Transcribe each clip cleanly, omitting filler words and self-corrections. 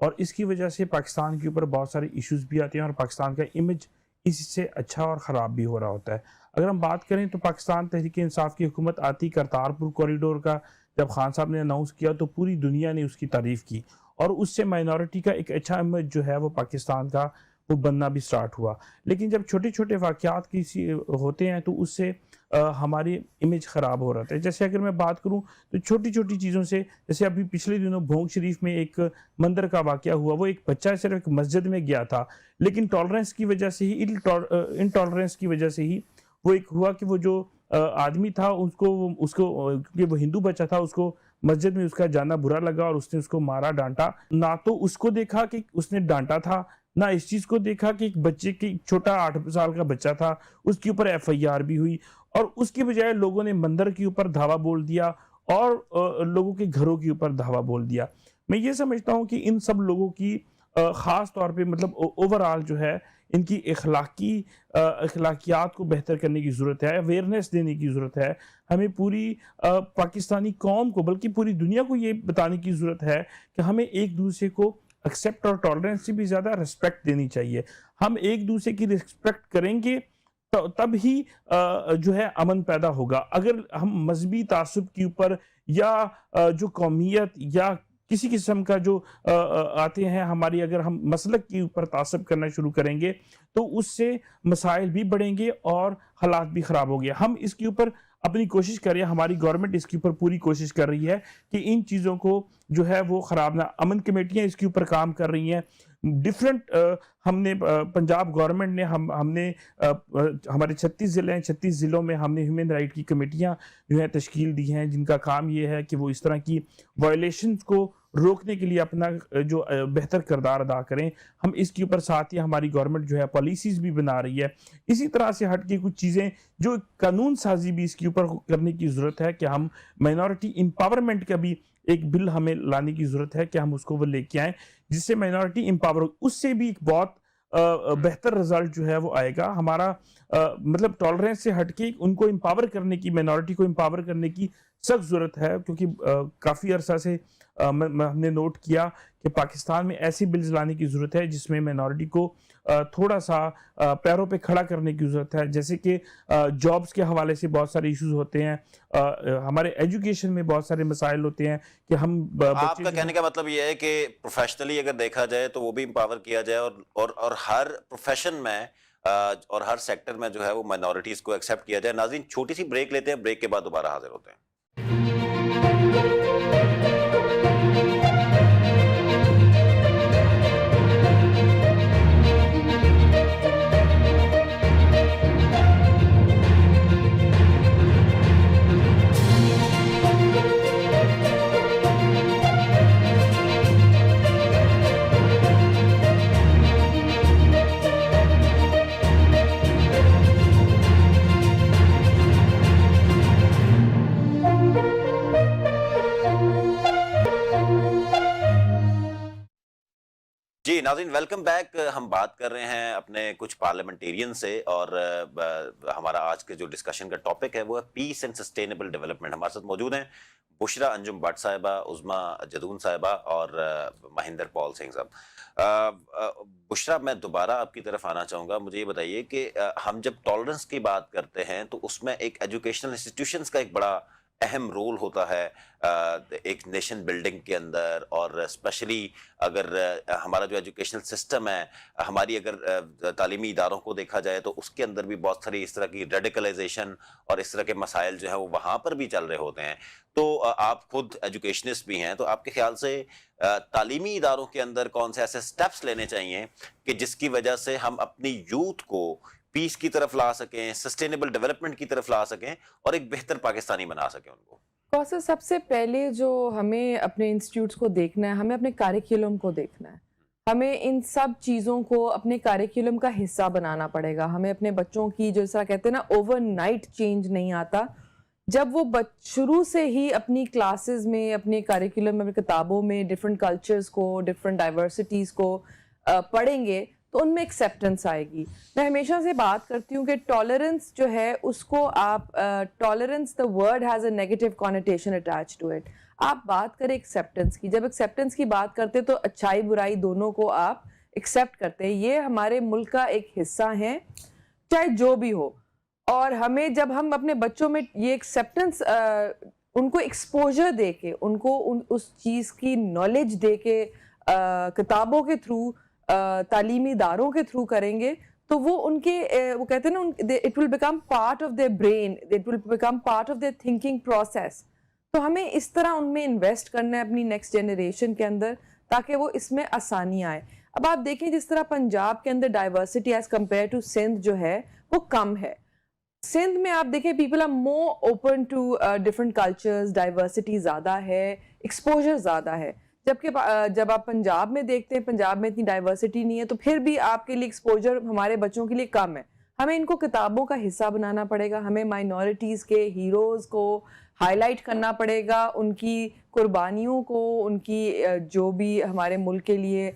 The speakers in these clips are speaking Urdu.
اور اس کی وجہ سے پاکستان کے اوپر بہت سارے ایشوز بھی آتے ہیں اور پاکستان کا امیج اس سے اچھا اور خراب بھی ہو رہا ہوتا ہے. اگر ہم بات کریں تو پاکستان تحریک انصاف کی حکومت آتی کرتارپور کوریڈور کا جب خان صاحب نے اناؤنس کیا تو پوری دنیا نے اس کی تعریف کی اور اس سے مائنورٹی کا ایک اچھا امیج جو ہے وہ پاکستان کا وہ بننا بھی سٹارٹ ہوا. لیکن جب چھوٹے چھوٹے واقعات کسی ہوتے ہیں تو اس سے ہماری امیج خراب ہو رہا ہے. جیسے اگر میں بات کروں تو چھوٹی چھوٹی چیزوں سے، جیسے ابھی پچھلے دنوں بھونگ شریف میں ایک مندر کا واقعہ ہوا، وہ ایک بچہ صرف ایک مسجد میں گیا تھا لیکن ٹالرنس کی وجہ سے ہی، انٹالرنس کی وجہ سے ہی وہ ایک ہوا کہ وہ جو آدمی تھا اس کو کیونکہ وہ ہندو بچہ تھا، اس کو مسجد میں اس کا جانا برا لگا اور اس نے اس کو مارا ڈانٹا. نہ تو اس کو دیکھا کہ اس نے ڈانٹا تھا، نہ اس چیز کو دیکھا کہ ایک بچے کی چھوٹا 8 سال کا بچہ تھا، اس کے اوپر FIR بھی ہوئی اور اس کی بجائے لوگوں نے مندر کے اوپر دھاوا بول دیا اور لوگوں کے گھروں کے اوپر دھاوا بول دیا. میں یہ سمجھتا ہوں کہ ان سب لوگوں کی خاص طور پہ مطلب اوورآل جو ہے ان کی اخلاقیات کو بہتر کرنے کی ضرورت ہے، اویئرنیس دینے کی ضرورت ہے. ہمیں پوری پاکستانی قوم کو بلکہ پوری دنیا کو یہ بتانے کی ضرورت ہے کہ ہمیں ایک دوسرے کو ایکسیپٹ اور ٹالرنس سے بھی زیادہ ریسپیکٹ دینی چاہیے. ہم ایک دوسرے کی ریسپیکٹ کریں گے تب ہی جو ہے امن پیدا ہوگا. اگر ہم مذہبی تعصب کے اوپر یا جو قومیت یا کسی قسم کا جو آتے ہیں ہماری، اگر ہم مسلک کے اوپر تعصب کرنا شروع کریں گے تو اس سے مسائل بھی بڑھیں گے اور حالات بھی خراب ہو گئے. ہم اس کے اوپر اپنی کوشش کر رہے ہیں، ہماری گورنمنٹ اس کے اوپر پوری کوشش کر رہی ہے کہ ان چیزوں کو جو ہے وہ خراب نہ، امن کمیٹیاں اس کے اوپر کام کر رہی ہیں. ڈیفرنٹ ہم نے پنجاب گورنمنٹ نے ہم نے ہمارے 36 ضلع ہیں، 36 ضلعوں میں ہم نے ہیومن رائٹ کی کمیٹیاں جو ہیں تشکیل دی ہیں جن کا کام یہ ہے کہ وہ اس طرح کی وائلیشنز کو روکنے کے لیے اپنا جو بہتر کردار ادا کریں. ہم اس کے اوپر ساتھ ہی ہماری گورنمنٹ جو ہے پالیسیز بھی بنا رہی ہے. اسی طرح سے ہٹ کے کچھ چیزیں جو قانون سازی بھی اس کے اوپر کرنے کی ضرورت ہے کہ ہم مائنورٹی امپاورمنٹ کا بھی ایک بل ہمیں لانے کی ضرورت ہے کہ ہم اس کو وہ لے کے آئیں جس سے مائنورٹی امپاور ہو. اس سے بھی ایک بہت بہتر رزلٹ جو ہے وہ آئے گا. ہمارا مطلب ٹالرنس سے ہٹ کے ان کو امپاور کرنے کی، مائنورٹی کو امپاور کرنے کی سخت ضرورت ہے کیونکہ کافی عرصہ سے ہم نے نوٹ کیا کہ پاکستان میں ایسی بلز لانے کی ضرورت ہے جس میں مائنورٹی کو تھوڑا سا پیروں پہ کھڑا کرنے کی ضرورت ہے. جیسے کہ جابز کے حوالے سے بہت سارے ایشوز ہوتے ہیں، ہمارے ایجوکیشن میں بہت سارے مسائل ہوتے ہیں کہ ہم آپ کا کہنے کا مطلب یہ ہے کہ پروفیشنلی اگر دیکھا جائے تو وہ بھی امپاور کیا جائے اور ہر پروفیشن میں اور ہر سیکٹر میں جو ہے وہ مائنورٹیز کو ایکسیپٹ کیا جائے. ناظرین چھوٹی سی بریک لیتے ہیں، بریک کے بعد دوبارہ حاضر ہوتے ہیں. جی ناظرین، ویلکم بیک. ہم بات کر رہے ہیں اپنے کچھ پارلیمنٹیرین سے اور ہمارا آج کے جو ڈسکشن کا ٹاپک ہے وہ ہے پیس اینڈ سسٹینیبل ڈیولپمنٹ. ہمارے ساتھ موجود ہیں بشرا انجم بٹ صاحبہ، عظما جدون صاحبہ اور مہندر پال سنگھ صاحب. بشرا، میں دوبارہ آپ کی طرف آنا چاہوں گا. مجھے یہ بتائیے کہ ہم جب ٹالرنس کی بات کرتے ہیں تو اس میں ایک ایجوکیشنل انسٹیٹیوشنز کا ایک بڑا اہم رول ہوتا ہے ایک نیشن بلڈنگ کے اندر، اور اسپیشلی اگر ہمارا جو ایجوکیشنل سسٹم ہے، ہماری اگر تعلیمی اداروں کو دیکھا جائے تو اس کے اندر بھی بہت ساری اس طرح کی ریڈیکلائزیشن اور اس طرح کے مسائل جو ہیں وہ وہاں پر بھی چل رہے ہوتے ہیں. تو آپ خود ایجوکیشنسٹ بھی ہیں، تو آپ کے خیال سے تعلیمی اداروں کے اندر کون سے ایسے سٹیپس لینے چاہیے کہ جس کی وجہ سے ہم اپنی یوتھ کو پیس کی طرف لا سکیں، سسٹینیبل ڈیولپمنٹ کی طرف لا سکیں اور ایک بہتر پاکستانی بنا سکیں ان کو؟ کوثر، سب سے پہلے جو ہمیں اپنے انسٹیٹیوٹس کو دیکھنا ہے، ہمیں اپنے کاریکولم کو دیکھنا ہے. ہمیں ان سب چیزوں کو اپنے کاریکولم کا حصہ بنانا پڑے گا. ہمیں اپنے بچوں کی، جو اس طرح کہتے ہیں نا، اوور نائٹ چینج نہیں آتا. جب وہ شروع سے ہی اپنی کلاسز میں، اپنے کاریکولم میں، کتابوں میں ڈفرینٹ کلچرز کو، ڈفرینٹ ڈائیورسٹیز کو پڑھیں گے تو ان میں ایکسیپٹنس آئے گی. میں ہمیشہ سے بات کرتی ہوں کہ ٹالرنس جو ہے اس کو آپ tolerance, the word has a negative connotation attached to it. آپ بات کریں ایکسیپٹنس کی, جب ایکسیپٹنس کی بات کرتے تو اچھائی برائی دونوں کو آپ ایکسیپٹ کرتے ہیں, یہ ہمارے ملک کا ایک حصہ ہیں چاہے جو بھی ہو. اور ہمیں جب ہم اپنے بچوں میں یہ ایکسیپٹنس ان کو ایکسپوجر دے کے, ان کو اس چیز کی نالج دے کے, کتابوں کے تھرو, تعلیمی اداروں کے تھرو کریں گے, تو وہ ان کے وہ کہتے ہیں نا, it will become part of their brain, it will become part of their thinking process. تو ہمیں اس طرح ان میں انویسٹ کرنا ہے اپنی نیکسٹ جنریشن کے اندر تاکہ وہ اس میں آسانی آئے. اب آپ دیکھیں جس طرح پنجاب کے اندر diversity as compare to Sindh جو ہے وہ کم ہے. سندھ میں آپ دیکھیں people are more open to different cultures, diversity زیادہ ہے, ایکسپوجر زیادہ ہے. جبکہ جب آپ پنجاب میں دیکھتے ہیں, پنجاب میں اتنی ڈائیورسٹی نہیں ہے, تو پھر بھی آپ کے لیے ایکسپوجر ہمارے بچوں کے لیے کم ہے. ہمیں ان کو کتابوں کا حصہ بنانا پڑے گا, ہمیں مائنورٹیز کے ہیروز کو ہائی لائٹ کرنا پڑے گا, ان کی قربانیوں کو, ان کی جو بھی ہمارے ملک کے لیے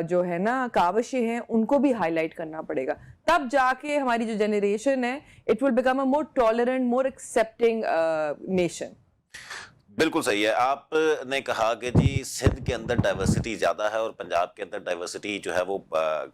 جو ہے نا کاوشیں ہیں ان کو بھی ہائی لائٹ کرنا پڑے گا. تب جا کے ہماری جو جنریشن ہے it will become a more tolerant, more accepting nation. بالکل صحیح ہے. آپ نے کہا کہ جی سندھ کے اندر ڈائیورسٹی زیادہ ہے اور پنجاب کے اندر ڈائیورسٹی جو ہے وہ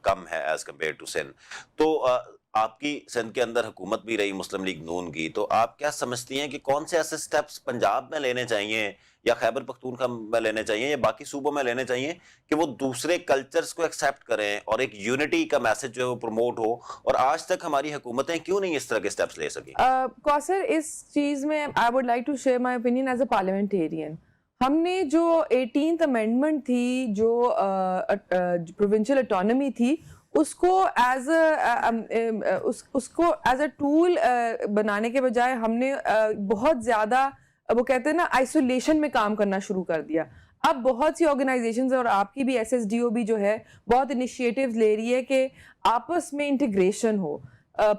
کم ہے ایز کمپیئر ٹو سندھ. تو آپ کی سندھ کے اندر حکومت بھی رہی مسلم لیگ نون کی, تو آپ کیا سمجھتی ہیں کہ کون سے ایسے سٹیپس پنجاب میں لینے چاہیے یا خیبر پختونخوا میں لینے چاہیے یا باقی صوبوں میں لینے چاہیے کہ وہ دوسرے کلچرز کو ایکسیپٹ کریں اور ایک یونٹی کا میسج جو ہے وہ پروموٹ ہو, اور آج تک ہماری حکومتیں کیوں نہیں اس طرح کے سٹیپس لے سکیں؟ کوثر, اس چیز میں I would like to share my opinion as a parliamentarian. ہم نے جو 18th امینڈمنٹ تھی, جو پروونشل اٹانومی تھی, اس کو ایز اے ٹول بنانے کے بجائے ہم نے بہت زیادہ وہ کہتے ہیں نا آئسولیشن میں کام کرنا شروع کر دیا. اب بہت سی آرگنائزیشنز اور آپ کی بھی SSDO بھی جو ہے بہت انیشیٹیوز لے رہی ہے کہ آپس میں انٹیگریشن ہو,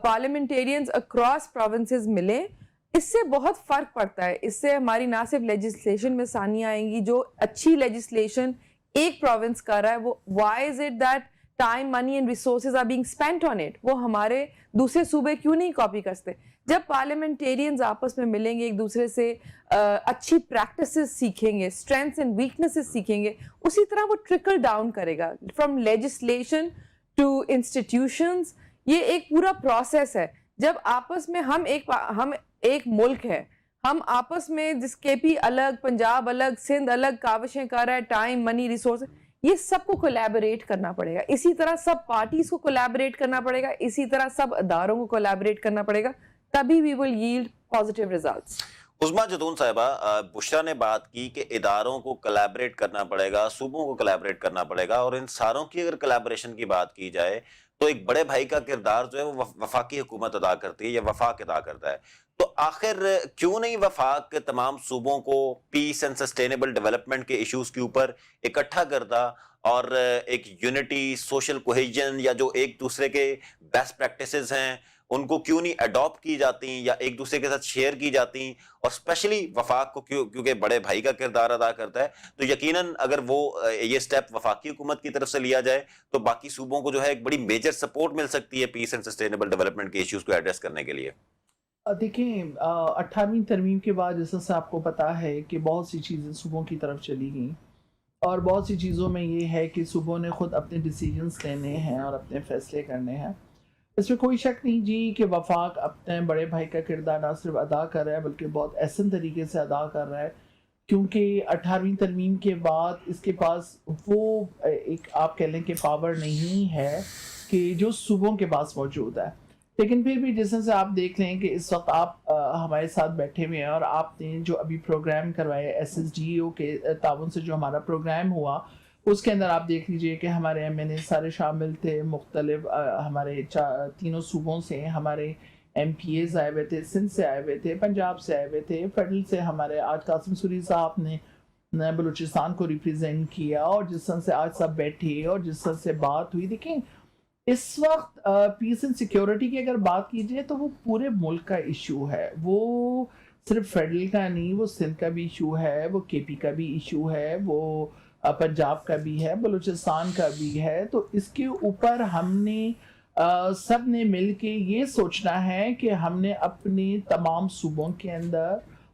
پارلیمنٹیرینز اکراس پروونسز ملیں. اس سے بہت فرق پڑتا ہے, اس سے ہماری نہ صرف لیجسلیشن میں آسانیاں آئیں گی, جو اچھی لیجسلیشن ایک پروونس کر رہا ہے وہ why is it that time, money and resources are being spent on it, وہ ہمارے دوسرے صوبے کیوں نہیں کاپی کرتے؟ جب پارلیمنٹیرینز آپس میں ملیں گے, ایک دوسرے سے اچھی پریکٹسز سیکھیں گے, اسٹرینتھس اینڈ ویکنیسز سیکھیں گے, اسی طرح وہ ٹرکل ڈاؤن کرے گا فرام لیجسلیشن ٹو انسٹیٹیوشنز. یہ ایک پورا پروسیس ہے. جب آپس میں ہم ایک ملک ہے, ہم آپس میں جس کے پی الگ, پنجاب الگ, سندھ الگ کاوشیں کر رہا ہے, ٹائم, منی, ریسورس, یہ سب کو کولیبوریٹ کرنا پڑے گا. اسی طرح سب پارٹیز کو کولیبوریٹ کرنا پڑے گا, اسی طرح سب اداروں کو کولیبوریٹ کرنا پڑے گا, تبھی we will yield positive results. عظمیٰ جدون صاحبہ, بشرا نے بات کی کہ اداروں کو کولیبریٹ کرنا پڑے گا, صوبوں کو کولیبریٹ کرنا پڑے گا, اور ان ساروں کی اگر کولیبریشن کی بات کی جائے تو ایک بڑے بھائی کا کردار جو ہے وہ وفاقی حکومت ادا کرتی ہے یا وفاق ادا کرتا ہے. تو آخر کیوں نہیں وفاق کے تمام صوبوں کو پیس اینڈ سسٹینیبل ڈیولپمنٹ کے ایشوز کے اوپر اکٹھا کرتا اور ایک یونٹی, سوشل کوہیجن یا جو ایک دوسرے کے بیسٹ پریکٹسز ہیں ان کو کیوں نہیں اڈاپٹ کی جاتی یا ایک دوسرے کے ساتھ شیئر کی جاتی؟ اور اسپیشلی وفاق کو کیونکہ بڑے بھائی کا کردار ادا کرتا ہے, تو یقیناً اگر وہ یہ سٹیپ وفاقی حکومت کی طرف سے لیا جائے تو باقی صوبوں کو جو ہے ایک بڑی میجر سپورٹ مل سکتی ہے پیس اینڈ سسٹینیبل ڈیولپمنٹ کے ایشوز کو ایڈریس کرنے کے لیے. دیکھیں 18ویں ترمیم کے بعد جیسا سے آپ کو پتا ہے کہ بہت سی چیزیں صوبوں کی طرف چلی گئیں, اور بہت سی چیزوں میں یہ ہے کہ صوبوں نے خود اپنے ڈیسیجنز لینے ہیں اور اپنے فیصلے کرنے ہیں. اس میں کوئی شک نہیں جی کہ وفاق اپنے بڑے بھائی کا کردار نہ صرف ادا کر رہا ہے بلکہ بہت احسن طریقے سے ادا کر رہا ہے, کیونکہ 18ویں ترمیم کے بعد اس کے پاس وہ ایک آپ کہہ لیں کہ پاور نہیں ہے کہ جو صوبوں کے پاس موجود ہے. لیکن پھر بھی جیسے سے آپ دیکھ لیں کہ اس وقت آپ ہمارے ساتھ بیٹھے ہوئے ہیں, اور آپ نے جو ابھی پروگرام کروایا SSDO کے تعاون سے جو ہمارا پروگرام ہوا, اس کے اندر آپ دیکھ لیجئے کہ ہمارے MNA سارے شامل تھے, مختلف ہمارے تینوں صوبوں سے ہمارے MPAs آئے ہوئے تھے, سندھ سے آئے ہوئے تھے, پنجاب سے آئے ہوئے تھے, فیڈرل سے ہمارے آج قاسم سوری صاحب نے بلوچستان کو ریپریزنٹ کیا, اور جس طرح سے آج سب بیٹھے اور جس طرح سے بات ہوئی. دیکھیں اس وقت پیس اینڈ سیکیورٹی کی اگر بات کی جائے تو وہ پورے ملک کا ایشو ہے, وہ صرف فیڈرل کا نہیں, وہ سندھ کا بھی ایشو ہے, وہ KP کا بھی ایشو ہے, وہ پنجاب کا بھی ہے, بلوچستان کا بھی ہے. تو اس کے اوپر ہم نے سب نے مل کے یہ سوچنا ہے کہ ہم نے اپنے تمام صوبوں کے اندر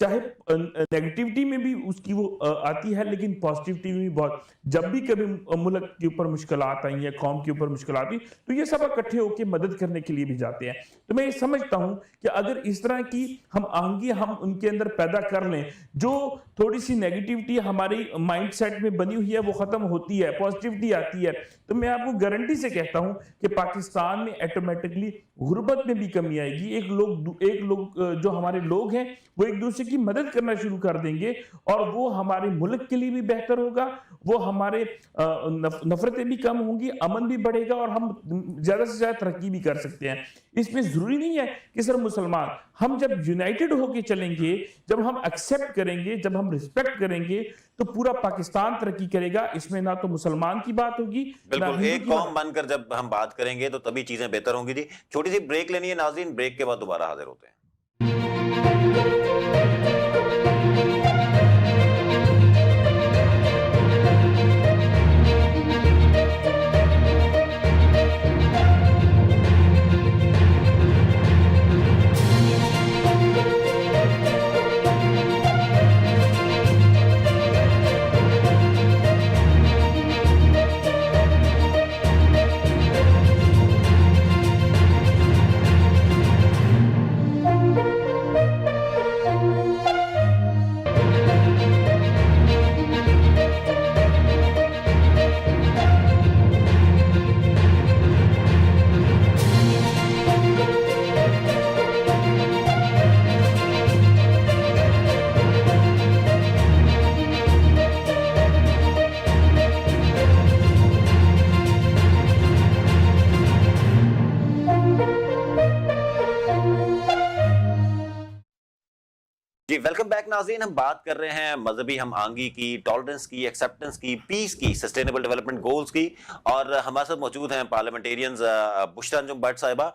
چاہے نیگیٹیوٹی میں بھی اس کی وہ آتی ہے لیکن پازیٹیوٹی میں بھی بہت. جب بھی کبھی ملک کے اوپر مشکلات آئی ہیں, قوم کے اوپر مشکلات آئی, تو یہ سب اکٹھے ہو کے مدد کرنے کے لیے بھی جاتے ہیں. تو میں یہ سمجھتا ہوں کہ اگر اس طرح کی ہم آہنگی ہم ان کے اندر پیدا کر لیں, جو تھوڑی سی نیگیٹیوٹی ہماری مائنڈ سیٹ میں بنی ہوئی ہے وہ ختم ہوتی ہے, پازیٹیوٹی آتی ہے, تو میں آپ کو گارنٹی سے کہتا ہوں کہ پاکستان میں ایٹومیٹکلی غربت میں بھی کمی آئے گی. ایک لوگ جو ہمارے لوگ ہیں وہ ایک دوسرے کی مدد کرنا شروع کر دیں گے, اور وہ ہمارے ملک کے لیے بھی بہتر ہوگا, وہ ہمارے نفرتیں بھی کم ہوں گی, امن بھی بڑھے گا, اور ہم زیادہ سے زیادہ ترقی بھی کر سکتے ہیں. اس میں ضروری نہیں ہے کہ صرف مسلمان, ہم جب یونائٹڈ ہو کے چلیں گے, جب ہم ایکسیپٹ کریں گے, جب ہم رسپیکٹ کریں گے, تو پورا پاکستان ترقی کرے گا. اس میں نہ تو مسلمان کی بات ہوگی, بالکل ایک قوم بن کر جب ہم بات کریں گے تو تبھی چیزیں بہتر ہوں گی. جی چھوٹی سی بریک لینی ہے ناظرین, بریک کے بعد دوبارہ حاضر ہوتے ہیں. جی ویلکم بیک ناظرین, ہم بات کر رہے ہیں مذہبی ہم آہنگی کی, ٹالرنس کی, ایکسیپٹنس کی, پیس کی, سسٹینیبل ڈیولپمنٹ گولز کی, اور ہمارے ساتھ موجود ہیں پارلیمنٹیرینز. بشرا انجم بٹ صاحبہ,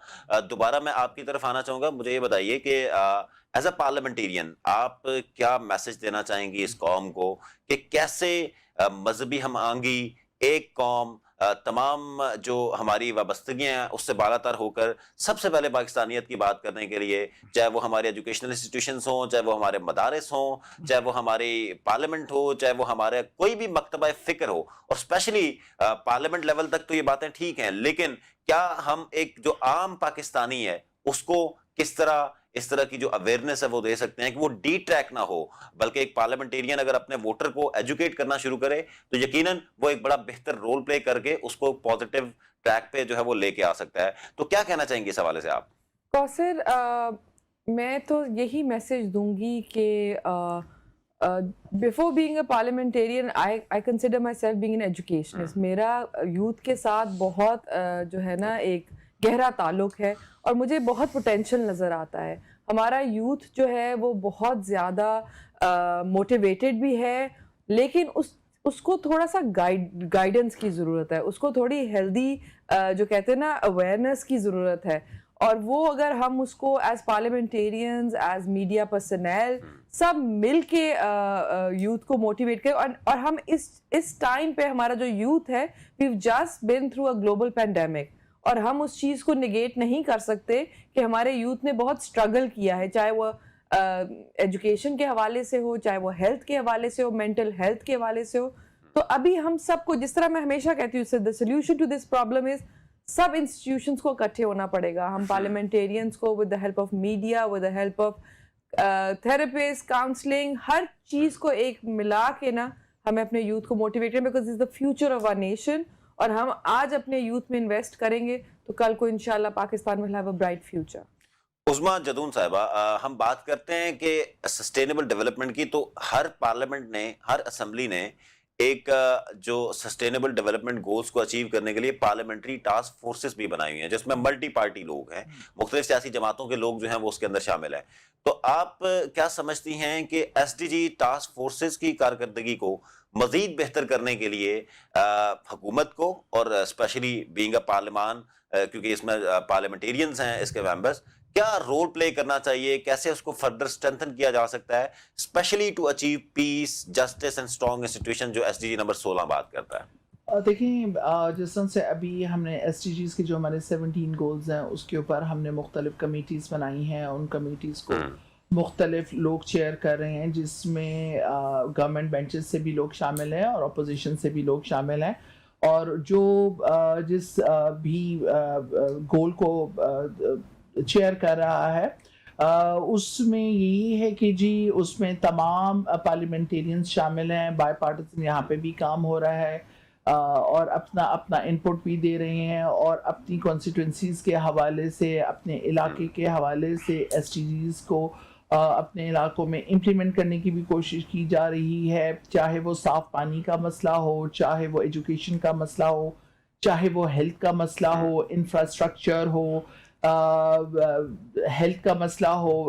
دوبارہ میں آپ کی طرف آنا چاہوں گا. مجھے یہ بتائیے کہ ایز اے پارلیمنٹیرین آپ کیا میسج دینا چاہیں گی اس قوم کو کہ کیسے مذہبی ہم آہنگی, ایک قوم, تمام جو ہماری وابستگیاں ہیں اس سے بالا تر ہو کر سب سے پہلے پاکستانیت کی بات کرنے کے لیے, چاہے وہ ہمارے ایجوکیشنل انسٹیٹیوشنز ہوں, چاہے وہ ہمارے مدارس ہوں, چاہے وہ ہماری پارلیمنٹ ہو, چاہے وہ ہمارے کوئی بھی مکتبہ فکر ہو, اور اسپیشلی پارلیمنٹ لیول تک تو یہ باتیں ٹھیک ہیں, لیکن کیا ہم ایک جو عام پاکستانی ہے اس کو کس طرح اس طرح کی جو اویئرنیس ہے وہ دے سکتے ہیں کہ وہ ڈی ٹریک نہ ہو, بلکہ ایک پارلیمنٹیرین اگر اپنے ووٹر کو ایجوکیٹ کرنا شروع کرے تو یقیناً وہ ایک بڑا بہتر رول پلے کر کے اس کو پازیٹیو ٹریک پہ جو ہے وہ لے کے آ سکتا ہے. تو کیا کہنا چاہیں گے اس حوالے سے آپ؟ کوثر, میں تو یہی میسج دوں گی کہ before being a parliamentarian, I consider myself being an educationist. میرا یوتھ کے ساتھ بہت جو ہے نا ایک گہرا تعلق ہے, اور مجھے بہت پوٹینشیل نظر آتا ہے. ہمارا یوتھ جو ہے وہ بہت زیادہ موٹیویٹڈ بھی ہے, لیکن اس کو تھوڑا سا گائیڈنس کی ضرورت ہے, اس کو تھوڑی ہیلدی جو کہتے ہیں نا اویئرنیس کی ضرورت ہے. اور وہ اگر ہم اس کو as parliamentarians, as media personnel, سب مل کے یوتھ کو موٹیویٹ کریں. اور ہم اس ٹائم پہ ہمارا جو یوتھ ہے, we've just been through a global pandemic, اور ہم اس چیز کو نگیٹ نہیں کر سکتے کہ ہمارے یوتھ نے بہت اسٹرگل کیا ہے, چاہے وہ ایجوکیشن کے حوالے سے ہو, چاہے وہ ہیلتھ کے حوالے سے ہو, مینٹل ہیلتھ کے حوالے سے ہو. تو ابھی ہم سب کو, جس طرح میں ہمیشہ کہتی ہوں, the solution to this problem is سب انسٹیٹیوشنس کو اکٹھے ہونا پڑے گا. ہم پارلیمنٹیرینس کو with the help of media, with the help of therapist, counselling, ہر چیز کو ایک ملا کے نا ہمیں اپنے یوتھ کو موٹیویٹ کریں, because is the future of our nation. اور ہم آج اپنے یوتھ میں انویسٹ کریں گے تو کل کو انشاءاللہ Pakistan will have a bright future. Uzma Jadoon صاحبہ, ہم بات کرتے ہیں کہ سسٹینیبل ڈیولپمنٹ کی, تو ہر پارلیمنٹ نے, ہر اسمبلی نے ایک جو سسٹینیبل ڈیولپمنٹ گولز کو اچیو کرنے کے لیے پارلیمنٹری ٹاسک فورسز بھی بنائی ہوئی ہیں, جس میں ملٹی پارٹی لوگ ہیں, مختلف سیاسی جماعتوں کے لوگ جو ہیں وہ اس کے اندر شامل ہیں. تو آپ کیا سمجھتی ہیں کہ S D G task forces کی کارکردگی کو مزید بہتر کرنے کے لیے حکومت کو, اور اسپیشلی بینگ اے پارلیمان, کیونکہ اس میں پارلیمنٹیرینز ہیں اس کے ممبرز, کیا رول پلے کرنا چاہیے, کیسے اس کو فردر اسٹرینتھن کیا جا سکتا ہے, especially to achieve piece, justice and strong institution, جو ایس ڈی جی نمبر 16 بات کرتا ہے؟ دیکھیں, جس طرح سے ابھی ہم نے ایس ٹی جیز کے جو ہمارے 17 گولز ہیں اس کے اوپر ہم نے مختلف کمیٹیز بنائی ہیں. ان کمیٹیز کو مختلف لوگ چیئر کر رہے ہیں، جس میں گورنمنٹ بینچز سے بھی لوگ شامل ہیں اور اپوزیشن سے بھی لوگ شامل ہیں، اور جو جس بھی گول کو چیئر کر رہا ہے اس میں یہی ہے کہ جی اس میں تمام پارلیمنٹیرینز شامل ہیں، بائی پارٹیزن یہاں پہ بھی کام ہو رہا ہے، اور اپنا انپٹ بھی دے رہے ہیں، اور اپنی کانسٹیٹوئنسیز کے حوالے سے، اپنے علاقے کے حوالے سے ایس ٹی جیز کو اپنے علاقوں میں امپلیمنٹ کرنے کی بھی کوشش کی جا رہی ہے، چاہے وہ صاف پانی کا مسئلہ ہو، چاہے وہ ایجوکیشن کا مسئلہ ہو، چاہے وہ ہیلتھ کا مسئلہ ہو، انفراسٹرکچر ہو، ہیلتھ کا مسئلہ ہو،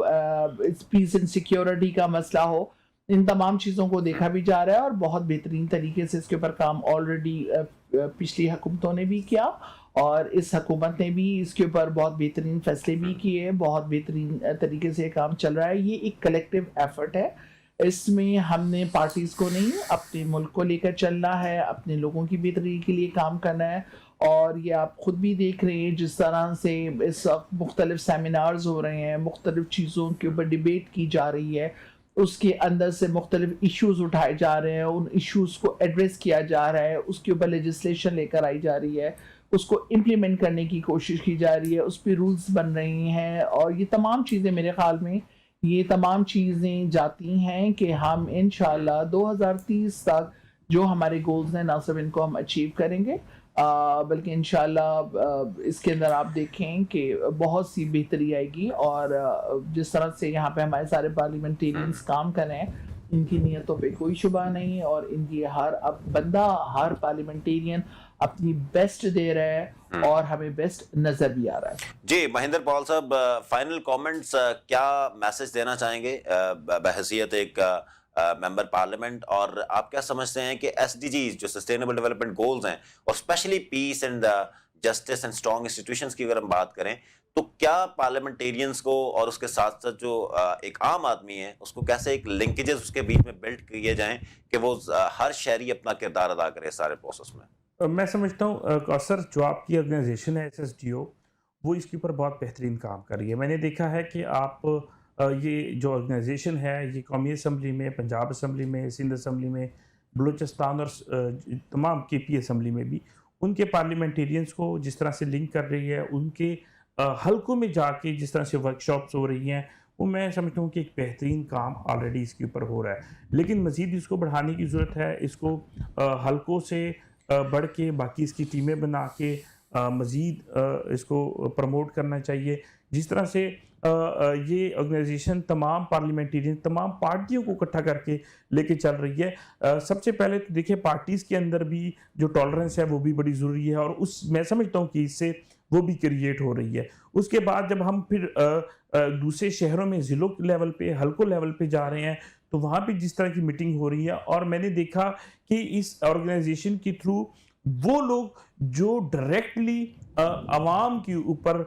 پیس اینڈ سیکیورٹی کا مسئلہ ہو، ان تمام چیزوں کو دیکھا بھی جا رہا ہے، اور بہت بہترین طریقے سے اس کے اوپر کام آلریڈی پچھلی حکومتوں نے بھی کیا، اور اس حکومت نے بھی اس کے اوپر بہت بہترین فیصلے بھی کیے، بہت بہترین طریقے سے کام چل رہا ہے۔ یہ ایک کلیکٹیو ایفرٹ ہے، اس میں ہم نے پارٹیز کو نہیں، اپنے ملک کو لے کر چلنا ہے، اپنے لوگوں کی بہتری کے لیے کام کرنا ہے، اور یہ آپ خود بھی دیکھ رہے ہیں جس طرح سے اس وقت مختلف سیمینارز ہو رہے ہیں، مختلف چیزوں کے اوپر ڈیبیٹ کی جا رہی ہے، اس کے اندر سے مختلف ایشوز اٹھائے جا رہے ہیں، ان ایشوز کو ایڈریس کیا جا رہا ہے، اس کے اوپر لیجسلیشن لے کر آئی جا رہی ہے، اس کو امپلیمنٹ کرنے کی کوشش کی جا رہی ہے، اس پہ رولز بن رہی ہیں، اور یہ تمام چیزیں میرے خیال میں یہ تمام چیزیں جاتی ہیں کہ ہم انشاءاللہ 2030 تک جو ہمارے گولز ہیں نہ صرف ان کو ہم اچیو کریں گے بلکہ انشاءاللہ اس کے اندر آپ دیکھیں کہ بہت سی بہتری آئے گی، اور جس طرح سے یہاں پہ ہمارے سارے پارلیمنٹیرینز کام کر رہے ہیں ان کی نیتوں پہ کوئی شبہ نہیں، اور ان کی ہر پارلیمنٹیرین اپنی بیسٹ دے رہا ہے، اور ہمیں بیسٹ نظر بھی آ رہا ہے۔ جی مہندر پال صاحب، فائنل کامنٹس کیا میسج دینا چاہیں گے بحیثیت ایک ممبر پارلیمنٹ، اور آپ کیا سمجھتے ہیں کہ ایس ڈی جیز جو سسٹینیبل ڈیولپمنٹ گولز ہیں، اور specially peace and justice and strong institutions کی اگر ہم بات کریں، تو کیا پارلیمنٹیرینز کو اور اس کے ساتھ ساتھ جو ایک عام آدمی ہے اس کو کیسے ایک لنکیجز اس کے بیچ میں بلڈ کیے جائیں کہ وہ ہر شہری اپنا کردار ادا کرے سارے پروسیس میں؟ میں سمجھتا ہوں کوثر، جو آپ کی آرگنائزیشن ہے ایس ایس ڈی او، وہ اس کے اوپر بہت بہترین کام کر رہی ہے۔ میں نے دیکھا ہے کہ آپ یہ جو آرگنائزیشن ہے یہ قومی اسمبلی میں، پنجاب اسمبلی میں، سندھ اسمبلی میں، بلوچستان اور تمام کے پی اسمبلی میں بھی ان کے پارلیمنٹیرینز کو جس طرح سے لنک کر رہی ہے، ان کے حلقوں میں جا کے جس طرح سے ورکشاپس ہو رہی ہیں، وہ میں سمجھتا ہوں کہ ایک بہترین کام آلریڈی اس کے اوپر ہو رہا ہے، لیکن مزید اس کو بڑھانے کی ضرورت ہے۔ اس کو حلقوں سے بڑھ کے باقی اس کی ٹیمیں بنا کے مزید اس کو پروموٹ کرنا چاہیے، جس طرح سے یہ آرگنائزیشن تمام پارلیمنٹیرین، تمام پارٹیوں کو اکٹھا کر کے لے کے چل رہی ہے۔ سب سے پہلے تو دیکھیں پارٹیز کے اندر بھی جو ٹالرنس ہے وہ بھی بڑی ضروری ہے، اور میں سمجھتا ہوں کہ اس سے وہ بھی کریٹ ہو رہی ہے۔ اس کے بعد جب ہم پھر دوسرے شہروں میں ضلعوں لیول پہ، حلقوں لیول پہ جا رہے ہیں، تو وہاں پہ جس طرح کی میٹنگ ہو رہی ہے، اور میں نے دیکھا کہ اس آرگنائزیشن کے تھرو وہ لوگ جو ڈائریکٹلی عوام کے اوپر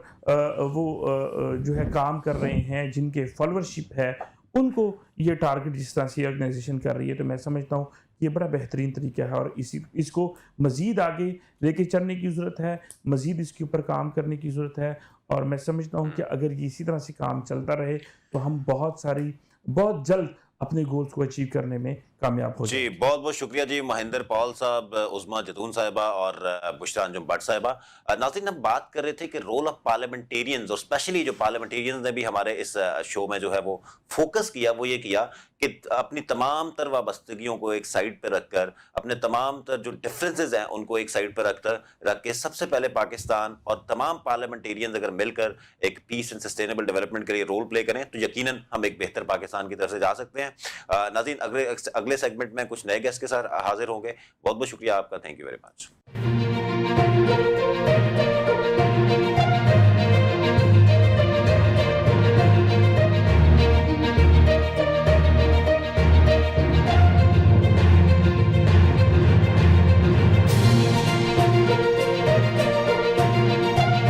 وہ جو ہے کام کر رہے ہیں، جن کے فالوورشپ ہے، ان کو یہ ٹارگٹ جس طرح سے آرگنائزیشن کر رہی ہے، تو میں سمجھتا ہوں یہ بڑا بہترین طریقہ ہے، اور اس کو مزید آگے لے کے چلنے کی ضرورت ہے، مزید اس کے اوپر کام کرنے کی ضرورت ہے، اور میں سمجھتا ہوں کہ اگر یہ اسی طرح سے کام چلتا رہے تو ہم بہت جلد اپنے گولز کو اچیو کرنے میں کامیاب ہو جائیں۔ جی بہت بہت شکریہ جی مہندر پال صاحب، عظمیٰ جتون صاحبہ اور بشریٰ انجم بٹ صاحبہ۔ ناظرین، ہم بات کر رہے تھے کہ رول آف پارلیمنٹیرینز، اور اسپیشلی جو پارلیمنٹیرینز نے بھی ہمارے اس شو میں جو ہے وہ فوکس کیا، وہ یہ کیا کہ اپنی تمام تر وابستگیوں کو ایک سائڈ پہ رکھ کر، اپنے تمام تر جو ڈفرینسز ہیں ان کو ایک سائڈ پہ رکھ کے سب سے پہلے پاکستان اور تمام پارلیمنٹیرینز اگر مل کر ایک پیس اینڈ سسٹینیبل ڈیولپمنٹ کے لیے رول پلے کریں تو یقیناً ہم ایک بہتر پاکستان کی طرف سے جا سکتے ہیں۔ ناظرین، اگلے سیگمنٹ میں کچھ نئے گیسٹ کے ساتھ حاضر ہوں گے۔ بہت بہت شکریہ آپ کا، تھینک یو ویری مچ۔